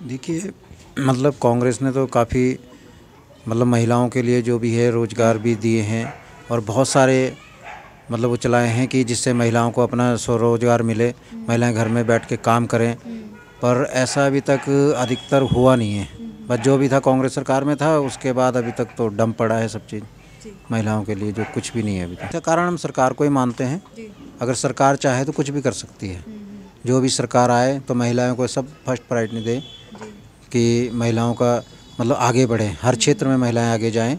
देखिए, मतलब कांग्रेस ने तो काफ़ी मतलब महिलाओं के लिए जो भी है रोज़गार भी दिए हैं और बहुत सारे मतलब वो चलाए हैं कि जिससे महिलाओं को अपना स्वरोज़गार मिले, महिलाएं घर में बैठ के काम करें। पर ऐसा अभी तक अधिकतर हुआ नहीं है। बस जो भी था कांग्रेस सरकार में था, उसके बाद अभी तक तो डम पड़ा है सब चीज़ महिलाओं के लिए, जो कुछ भी नहीं है अभी तक। इसका कारण हम सरकार को ही मानते हैं। अगर सरकार चाहे तो कुछ भी कर सकती है। जो भी सरकार आए तो महिलाओं को सब फर्स्ट प्रायोरिटी दे कि महिलाओं का मतलब आगे बढ़े, हर क्षेत्र में महिलाएं आगे जाएं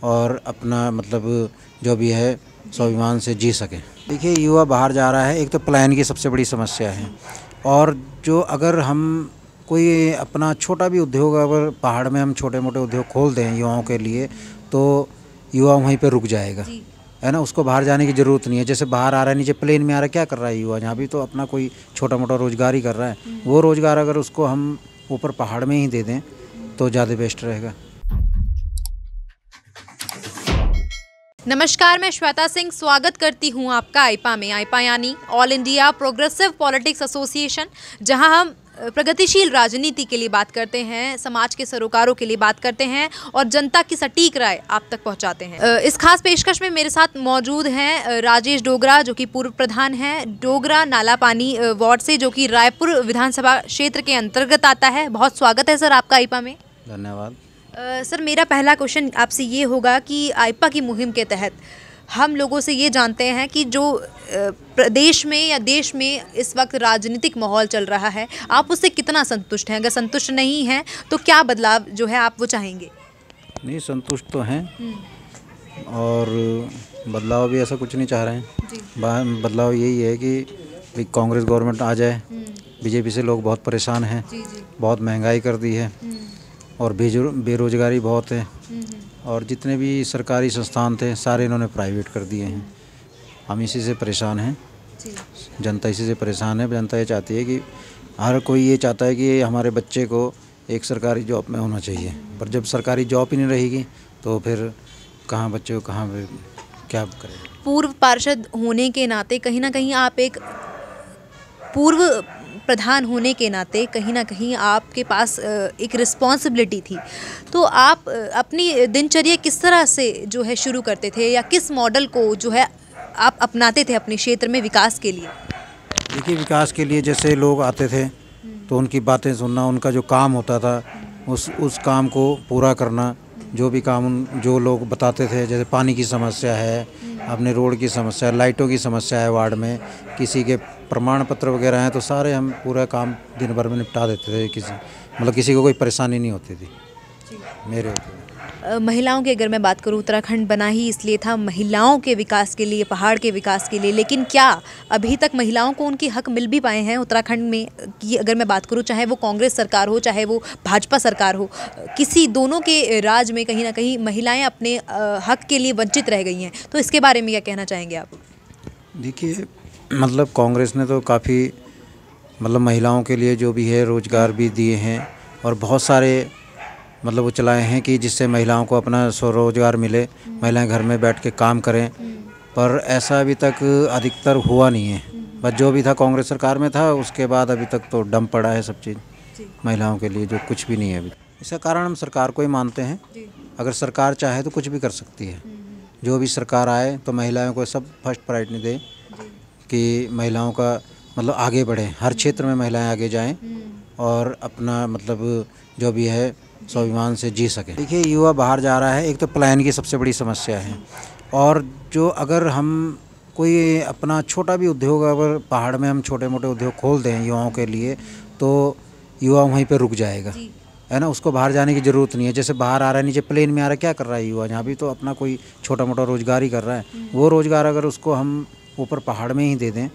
और अपना मतलब जो भी है स्वाभिमान से जी सकें। देखिए, युवा बाहर जा रहा है, एक तो पलायन की सबसे बड़ी समस्या है। और जो अगर हम कोई अपना छोटा भी उद्योग, अगर पहाड़ में हम छोटे मोटे उद्योग खोल दें युवाओं के लिए, तो युवा वहीं पे रुक जाएगा, है ना। उसको बाहर जाने की ज़रूरत नहीं है। जैसे बाहर आ रहा है, नीचे प्लेन में आ रहा है, क्या कर रहा है युवा? यहाँ भी तो अपना कोई छोटा मोटा रोज़गार ही कर रहा है। वो रोज़गार अगर उसको हम ऊपर पहाड़ में ही दे दें तो ज़्यादा बेस्ट रहेगा। नमस्कार, मैं श्वेता सिंह स्वागत करती हूँ आपका आईपा में। आईपा यानी all India progressive politics association, जहाँ हम प्रगतिशील राजनीति के लिए बात करते हैं, समाज के सरोकारों के लिए बात करते हैं और जनता की सटीक राय आप तक पहुंचाते हैं। इस खास पेशकश में मेरे साथ मौजूद हैं राजेश डोगरा, जो कि पूर्व प्रधान हैं डोगरा नाला पानी वार्ड से, जो कि रायपुर विधानसभा क्षेत्र के अंतर्गत आता है। बहुत स्वागत है सर आपका आईपा में। धन्यवाद। सर, मेरा पहला क्वेश्चन आपसे ये होगा कि आईपा की मुहिम के तहत हम लोगों से ये जानते हैं कि जो प्रदेश में या देश में इस वक्त राजनीतिक माहौल चल रहा है, आप उससे कितना संतुष्ट हैं? अगर संतुष्ट नहीं हैं तो क्या बदलाव जो है आप वो चाहेंगे? नहीं, संतुष्ट तो हैं और बदलाव भी ऐसा कुछ नहीं चाह रहे हैं। बदलाव यही है कि कांग्रेस गवर्नमेंट आ जाए। बीजेपी से लोग बहुत परेशान हैं, बहुत महंगाई कर दी है और बेरोजगारी बहुत है और जितने भी सरकारी संस्थान थे सारे इन्होंने प्राइवेट कर दिए हैं। हम इसी से परेशान हैं, जनता इसी से परेशान है। जनता ये चाहती है कि हर कोई ये चाहता है कि हमारे बच्चे को एक सरकारी जॉब में होना चाहिए, पर जब सरकारी जॉब ही नहीं रहेगी तो फिर कहाँ बच्चे को कहाँ क्या करें। पूर्व पार्षद होने के नाते कहीं ना कहीं आप एक पूर्व प्रधान होने के नाते कहीं ना कहीं आपके पास एक रिस्पॉन्सिबिलिटी थी, तो आप अपनी दिनचर्या किस तरह से जो है शुरू करते थे या किस मॉडल को जो है आप अपनाते थे अपने क्षेत्र में विकास के लिए? देखिए, विकास के लिए जैसे लोग आते थे तो उनकी बातें सुनना, उनका जो काम होता था उस काम को पूरा करना। जो भी काम जो लोग बताते थे, जैसे पानी की समस्या है, अपने रोड की समस्या, लाइटों की समस्या है वार्ड में, किसी के प्रमाण पत्र वगैरह हैं, तो सारे हम पूरा काम दिन भर में निपटा देते थे। किसी को कोई परेशानी नहीं होती थी मेरे। महिलाओं की अगर मैं बात करूं, उत्तराखंड बना ही इसलिए था महिलाओं के विकास के लिए, पहाड़ के विकास के लिए, लेकिन क्या अभी तक महिलाओं को उनके हक मिल भी पाए हैं उत्तराखंड में? कि अगर मैं बात करूं, चाहे वो कांग्रेस सरकार हो चाहे वो भाजपा सरकार हो, किसी दोनों के राज में कहीं ना कहीं महिलाएं अपने हक के लिए वंचित रह गई हैं। तो इसके बारे में क्या कहना चाहेंगे आप? देखिए, मतलब कांग्रेस ने तो काफ़ी मतलब महिलाओं के लिए जो भी है रोज़गार भी दिए हैं और बहुत सारे मतलब वो चलाए हैं कि जिससे महिलाओं को अपना स्वरोज़गार मिले, महिलाएं घर में बैठ के काम करें। पर ऐसा अभी तक अधिकतर हुआ नहीं है। बस जो भी था कांग्रेस सरकार में था, उसके बाद अभी तक तो डम पड़ा है सब चीज़ महिलाओं के लिए, जो कुछ भी नहीं है अभी। इसका कारण हम सरकार को ही मानते हैं। अगर सरकार चाहे तो कुछ भी कर सकती है। जो भी सरकार आए तो महिलाओं को सब फर्स्ट प्रायोरिटी दे कि महिलाओं का मतलब आगे बढ़े, हर क्षेत्र में महिलाएं आगे जाएं और अपना मतलब जो भी है स्वाभिमान से जी सकें। देखिए, युवा बाहर जा रहा है, एक तो पलायन की सबसे बड़ी समस्या है। और जो अगर हम कोई अपना छोटा भी उद्योग, अगर पहाड़ में हम छोटे मोटे उद्योग खोल दें युवाओं के लिए, तो युवा वहीं पे रुक जाएगा, है ना। उसको बाहर जाने की ज़रूरत नहीं है। जैसे बाहर आ रहा है, नीचे प्लेन में आ रहा है, क्या कर रहा है युवा? यहाँ भी तो अपना कोई छोटा मोटा रोज़गार ही कर रहा है। वो रोज़गार अगर उसको हम ऊपर पहाड़ में ही दे दें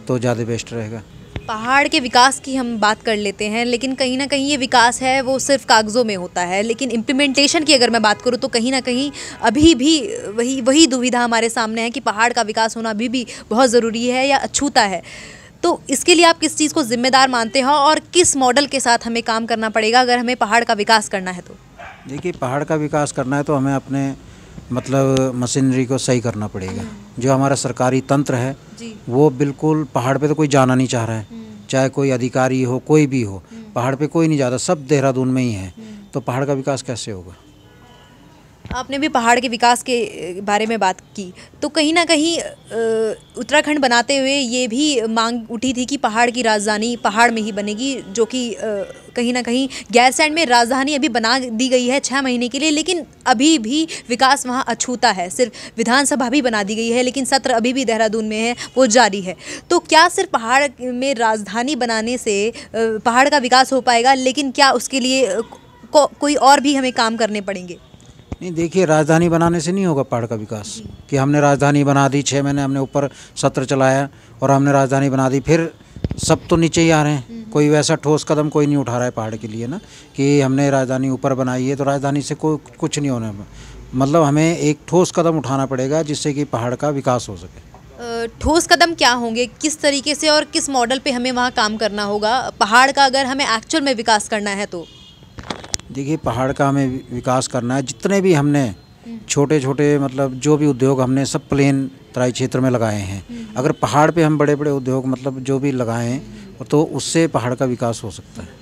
तो ज़्यादा बेस्ट रहेगा। पहाड़ के विकास की हम बात कर लेते हैं, लेकिन कहीं ना कहीं ये विकास है वो सिर्फ कागज़ों में होता है, लेकिन इम्प्लीमेंटेशन की अगर मैं बात करूँ तो कहीं ना कहीं अभी भी वही दुविधा हमारे सामने है कि पहाड़ का विकास होना अभी भी बहुत ज़रूरी है या अछूता है। तो इसके लिए आप किस चीज़ को जिम्मेदार मानते हो और किस मॉडल के साथ हमें काम करना पड़ेगा अगर हमें पहाड़ का विकास करना है तो? देखिए, पहाड़ का विकास करना है तो हमें अपने मतलब मशीनरी को सही करना पड़ेगा। जो हमारा सरकारी तंत्र है वो बिल्कुल पहाड़ पे तो कोई जाना नहीं चाह रहा है, चाहे कोई अधिकारी हो कोई भी हो। पहाड़ पे कोई नहीं जाता, सब देहरादून में ही है, तो पहाड़ का विकास कैसे होगा। आपने भी पहाड़ के विकास के बारे में बात की, तो कहीं ना कहीं उत्तराखंड बनाते हुए ये भी मांग उठी थी कि पहाड़ की राजधानी पहाड़ में ही बनेगी, जो कि कहीं ना कहीं गैरसैंण में राजधानी अभी बना दी गई है 6 महीने के लिए, लेकिन अभी भी विकास वहाँ अछूता है। सिर्फ विधानसभा भी बना दी गई है, लेकिन सत्र अभी भी देहरादून में है, वो जारी है। तो क्या सिर्फ पहाड़ में राजधानी बनाने से पहाड़ का विकास हो पाएगा, लेकिन क्या उसके लिए कोई और भी हमें काम करने पड़ेंगे? नहीं, देखिए, राजधानी बनाने से नहीं होगा पहाड़ का विकास कि हमने राजधानी बना दी, 6 महीने हमने ऊपर सत्र चलाया और हमने राजधानी बना दी, फिर सब तो नीचे ही आ रहे हैं। कोई वैसा ठोस कदम कोई नहीं उठा रहा है पहाड़ के लिए ना, कि हमने राजधानी ऊपर बनाई है तो राजधानी से कुछ नहीं होने। मतलब हमें एक ठोस कदम उठाना पड़ेगा जिससे कि पहाड़ का विकास हो सके। ठोस कदम क्या होंगे, किस तरीके से और किस मॉडल पे हमें वहाँ काम करना होगा पहाड़ का, अगर हमें एक्चुअल में विकास करना है तो? देखिए, पहाड़ का हमें विकास करना है। जितने भी हमने छोटे छोटे मतलब जो भी उद्योग हमने सब प्लेन तराई क्षेत्र में लगाए हैं, अगर पहाड़ पे हम बड़े बड़े उद्योग मतलब जो भी लगाएं तो उससे पहाड़ का विकास हो सकता है।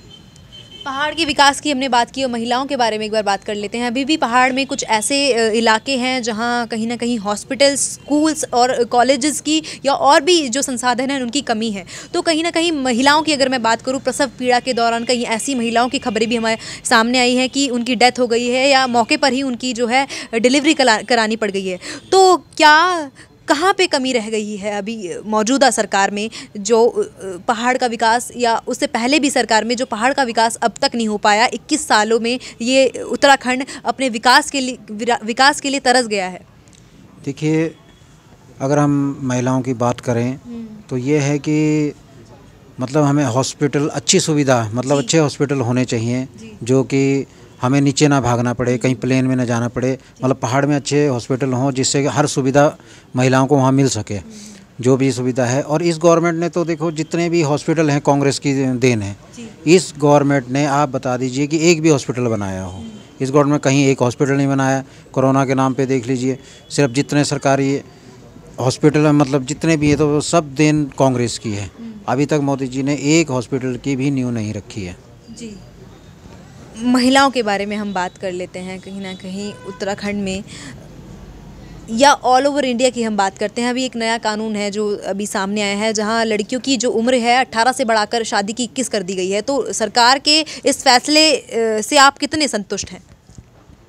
पहाड़ के विकास की हमने बात की और महिलाओं के बारे में एक बार बात कर लेते हैं। अभी भी पहाड़ में कुछ ऐसे इलाके हैं जहां कहीं ना कहीं हॉस्पिटल्स, स्कूल्स और कॉलेजेस की या और भी जो संसाधन हैं उनकी कमी है। तो कहीं ना कहीं महिलाओं की अगर मैं बात करूं, प्रसव पीड़ा के दौरान कहीं ऐसी महिलाओं की खबरें भी हमारे सामने आई हैं कि उनकी डेथ हो गई है या मौके पर ही उनकी जो है डिलीवरी करानी पड़ गई है। तो क्या कहाँ पे कमी रह गई है अभी मौजूदा सरकार में, जो पहाड़ का विकास, या उससे पहले भी सरकार में जो पहाड़ का विकास अब तक नहीं हो पाया? 21 सालों में ये उत्तराखंड अपने विकास के लिए तरस गया है। देखिए, अगर हम महिलाओं की बात करें तो ये है कि मतलब हमें हॉस्पिटल, अच्छी सुविधा, मतलब अच्छे हॉस्पिटल होने चाहिए जो कि हमें नीचे ना भागना पड़े, कहीं प्लेन में ना जाना पड़े। मतलब पहाड़ में अच्छे हॉस्पिटल हों जिससे कि हर सुविधा महिलाओं को वहाँ मिल सके, जो भी सुविधा है। और इस गवर्नमेंट ने तो देखो जितने भी हॉस्पिटल हैं कांग्रेस की देन है। इस गवर्नमेंट ने, आप बता दीजिए कि एक भी हॉस्पिटल बनाया हो? इस गवर्नमेंट में कहीं एक हॉस्पिटल नहीं बनाया। कोरोना के नाम पे देख लीजिए, सिर्फ जितने सरकारी हॉस्पिटल मतलब जितने भी है तो वो सब देन कांग्रेस की है। अभी तक मोदी जी ने एक हॉस्पिटल की भी नींव नहीं रखी है जी। महिलाओं के बारे में हम बात कर लेते हैं। कहीं ना कहीं उत्तराखंड में या ऑल ओवर इंडिया की हम बात करते हैं, अभी एक नया कानून है जो अभी सामने आया है, जहां लड़कियों की जो उम्र है 18 से बढ़ाकर शादी की 21 कर दी गई है। तो सरकार के इस फैसले से आप कितने संतुष्ट हैं?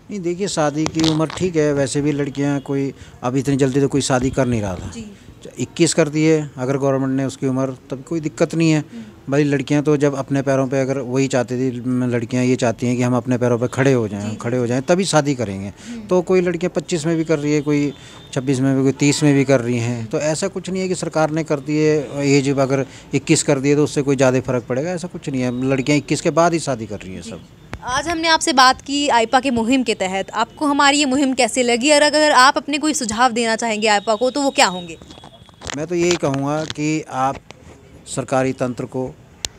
नहीं, देखिए, शादी की उम्र ठीक है, वैसे भी लड़कियां कोई अब इतनी जल्दी तो कोई शादी कर नहीं रहा था। 21 कर दिए अगर गवर्नमेंट ने उसकी उम्र, तब कोई दिक्कत नहीं है भाई। लड़कियां तो जब अपने पैरों पे, अगर वही चाहती थी, लड़कियां ये चाहती हैं कि हम अपने पैरों पे खड़े हो जाएं तभी शादी करेंगे। तो कोई लड़कियां 25 में भी कर रही है, कोई 26 में भी, कोई 30 में भी कर रही हैं। तो ऐसा कुछ नहीं है कि सरकार ने कर दिए एज अगर 21 कर दिए तो उससे कोई ज़्यादा फर्क पड़ेगा, ऐसा कुछ नहीं है। लड़कियाँ 21 के बाद ही शादी कर रही हैं सब। आज हमने आपसे बात की आईपा के मुहिम के तहत, आपको हमारी ये मुहिम कैसे लगी, और अगर आप अपने कोई सुझाव देना चाहेंगे आईपा को तो वो क्या होंगे? मैं तो यही कहूँगा कि आप सरकारी तंत्र को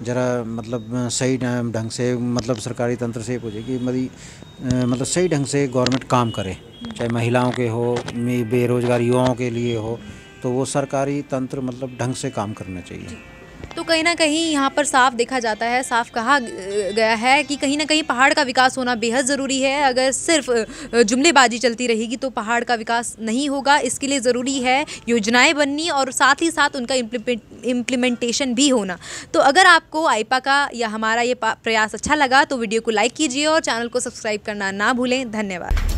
ज़रा मतलब सही ढंग से, मतलब सरकारी तंत्र से पूछे कि मतलब सही ढंग से गवर्नमेंट काम करे, चाहे महिलाओं के हो, बेरोजगार युवाओं के लिए हो, तो वो सरकारी तंत्र मतलब ढंग से काम करना चाहिए। तो कहीं ना कहीं यहाँ पर साफ देखा जाता है, साफ कहा गया है कि कहीं ना कहीं पहाड़ का विकास होना बेहद ज़रूरी है। अगर सिर्फ जुमलेबाजी चलती रहेगी तो पहाड़ का विकास नहीं होगा। इसके लिए ज़रूरी है योजनाएं बननी और साथ ही साथ उनका इम्प्लीमेंटेशन भी होना। तो अगर आपको आईपा का या हमारा ये प्रयास अच्छा लगा तो वीडियो को लाइक कीजिए और चैनल को सब्सक्राइब करना ना भूलें। धन्यवाद।